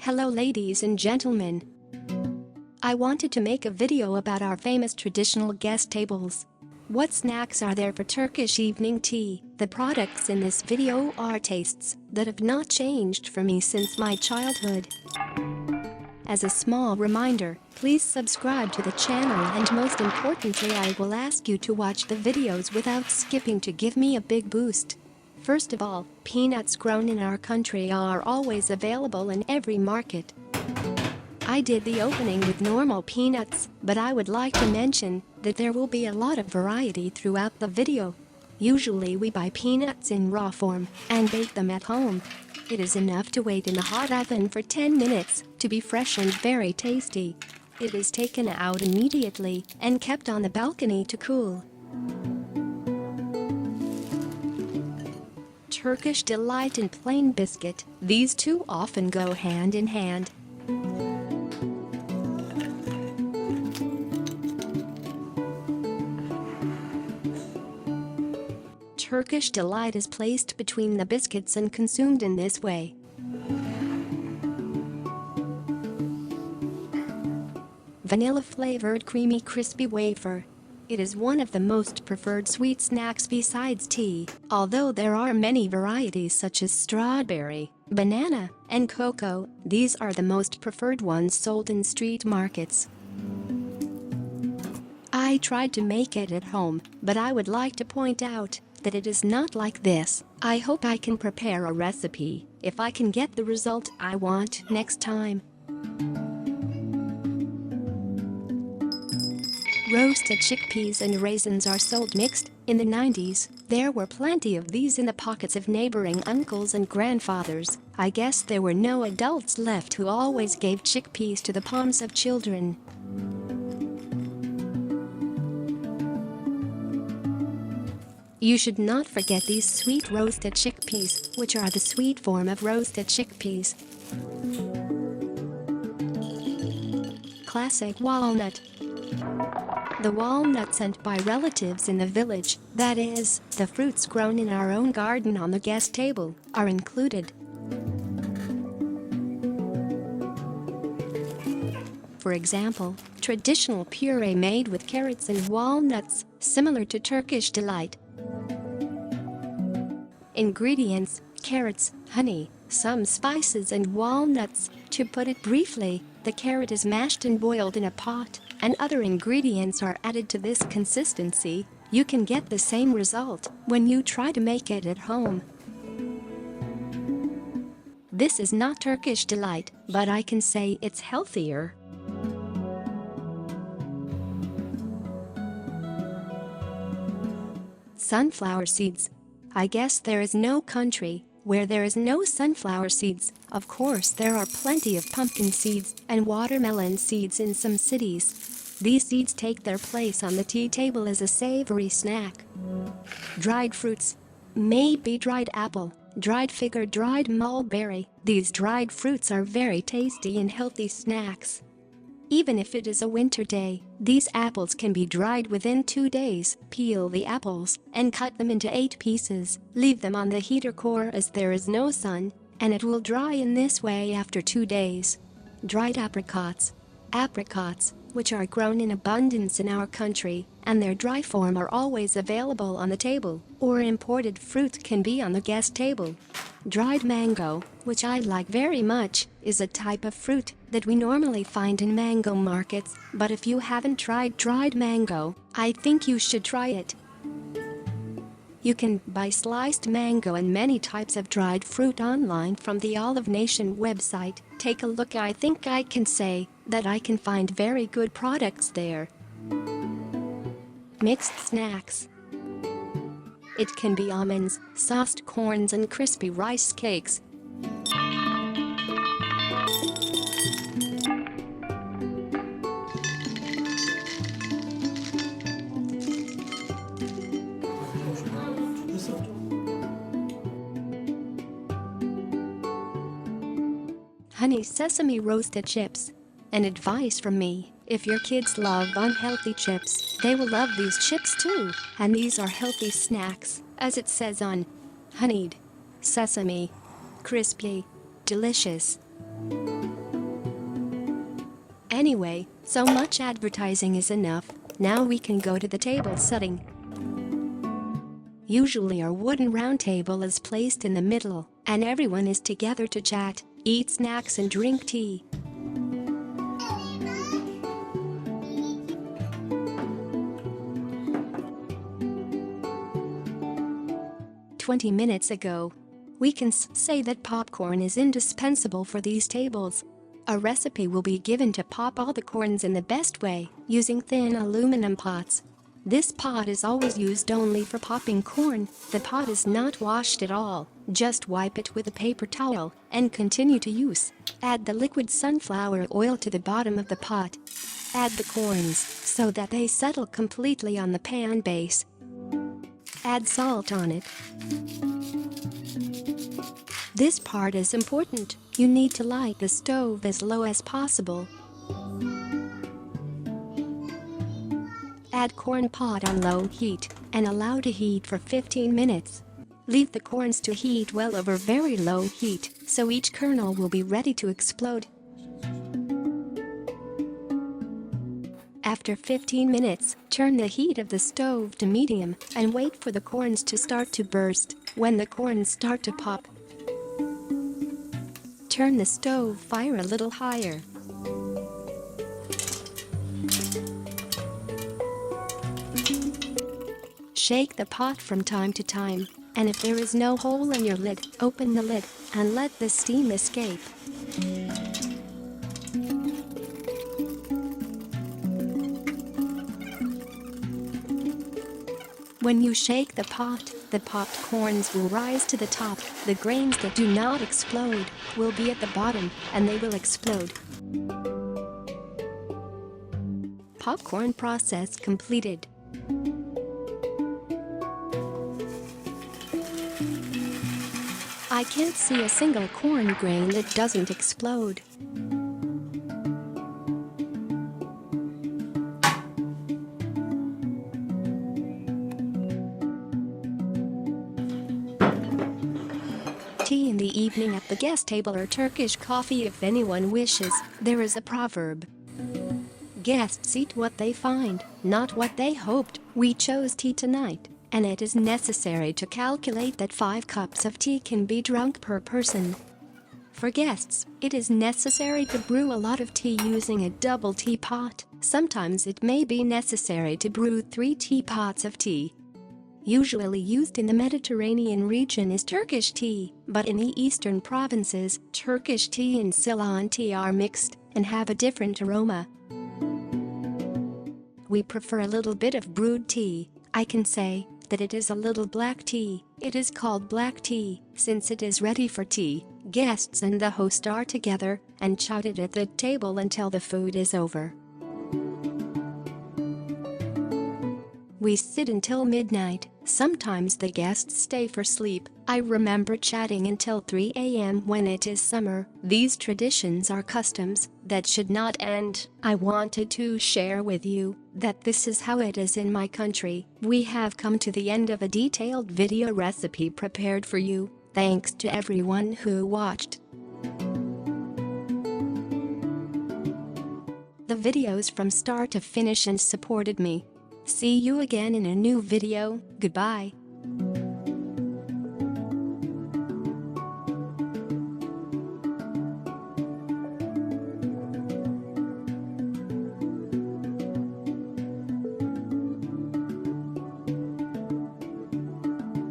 Hello ladies and gentlemen. I wanted to make a video about our famous traditional guest tables. What snacks are there for Turkish evening tea? The products in this video are tastes that have not changed for me since my childhood. As a small reminder, please subscribe to the channel, and most importantly, I will ask you to watch the videos without skipping to give me a big boost. First of all, peanuts grown in our country are always available in every market. I did the opening with normal peanuts, but I would like to mention that there will be a lot of variety throughout the video. Usually we buy peanuts in raw form and bake them at home. It is enough to wait in the hot oven for 10 minutes to be fresh and very tasty. It is taken out immediately and kept on the balcony to cool. Turkish delight and plain biscuit, these two often go hand in hand. Turkish delight is placed between the biscuits and consumed in this way. Vanilla-flavored creamy crispy wafer. It is one of the most preferred sweet snacks besides tea, although there are many varieties such as strawberry, banana, and cocoa. These are the most preferred ones sold in street markets. I tried to make it at home, but I would like to point out that it is not like this. I hope I can prepare a recipe if I can get the result I want next time. Roasted chickpeas and raisins are sold mixed. In the 90s, there were plenty of these in the pockets of neighboring uncles and grandfathers. I guess there were no adults left who always gave chickpeas to the palms of children. You should not forget these sweet roasted chickpeas, which are the sweet form of roasted chickpeas. Classic walnut. The walnuts sent by relatives in the village, that is, the fruits grown in our own garden on the guest table, are included. For example, traditional puree made with carrots and walnuts, similar to Turkish delight. Ingredients: carrots, honey, some spices and walnuts. To put it briefly, the carrot is mashed and boiled in a pot, and other ingredients are added to this consistency. You can get the same result when you try to make it at home. This is not Turkish delight, but I can say it's healthier. Sunflower seeds. I guess there is no country where there is no sunflower seeds. Of course, there are plenty of pumpkin seeds and watermelon seeds in some cities. These seeds take their place on the tea table as a savory snack. Dried fruits. Maybe dried apple, dried fig or dried mulberry. These dried fruits are very tasty and healthy snacks. Even if it is a winter day, these apples can be dried within 2 days. Peel the apples and cut them into 8 pieces. Leave them on the heater core as there is no sun, and it will dry in this way after 2 days. Dried apricots. Apricots, which are grown in abundance in our country, and their dry form are always available on the table, or imported fruit can be on the guest table. Dried mango, which I like very much, is a type of fruit that we normally find in mango markets, but if you haven't tried dried mango, I think you should try it. You can buy sliced mango and many types of dried fruit online from the Olive Nation website. Take a look. I think I can say that I can find very good products there. Mixed snacks. It can be almonds, sauced corns and crispy rice cakes. Honey sesame roasted chips. An advice from me: if your kids love unhealthy chips, they will love these chips too. And these are healthy snacks, as it says on honeyed sesame. Crispy, delicious. Anyway, so much advertising is enough. Now we can go to the table setting. Usually our wooden round table is placed in the middle, and everyone is together to chat, eat snacks and drink tea. "20 minutes ago." We can say that popcorn is indispensable for these tables. A recipe will be given to pop all the corns in the best way, using thin aluminum pots. This pot is always used only for popping corn. The pot is not washed at all. Just wipe it with a paper towel and continue to use. Add the liquid sunflower oil to the bottom of the pot. Add the corns so that they settle completely on the pan base. Add salt on it. This part is important. You need to light the stove as low as possible. Add corn pot on low heat and allow to heat for 15 minutes. Leave the corns to heat well over very low heat so each kernel will be ready to explode. After 15 minutes, turn the heat of the stove to medium and wait for the corns to start to burst. When the corns start to pop, turn the stove fire a little higher. Shake the pot from time to time, and if there is no hole in your lid, open the lid and let the steam escape. When you shake the popped corns will rise to the top. The grains that do not explode will be at the bottom, and they will explode. Popcorn process completed. I can't see a single corn grain that doesn't explode. Tea in the evening at the guest table or Turkish coffee if anyone wishes. There is a proverb. Guests eat what they find, not what they hoped. We chose tea tonight, and it is necessary to calculate that 5 cups of tea can be drunk per person. For guests, it is necessary to brew a lot of tea using a double teapot. Sometimes it may be necessary to brew 3 teapots of tea. Usually used in the Mediterranean region is Turkish tea, but in the eastern provinces, Turkish tea and Ceylon tea are mixed and have a different aroma. We prefer a little bit of brewed tea. I can say that it is a little black tea. It is called black tea since it is ready for tea. Guests and the host are together and chatted at the table until the food is over. We sit until midnight. Sometimes the guests stay for sleep. I remember chatting until 3 a.m. when it is summer. These traditions are customs that should not end. I wanted to share with you that this is how it is in my country. We have come to the end of a detailed video recipe prepared for you. Thanks to everyone who watched. The videos from start to finish and supported me. See you again in a new video. Goodbye.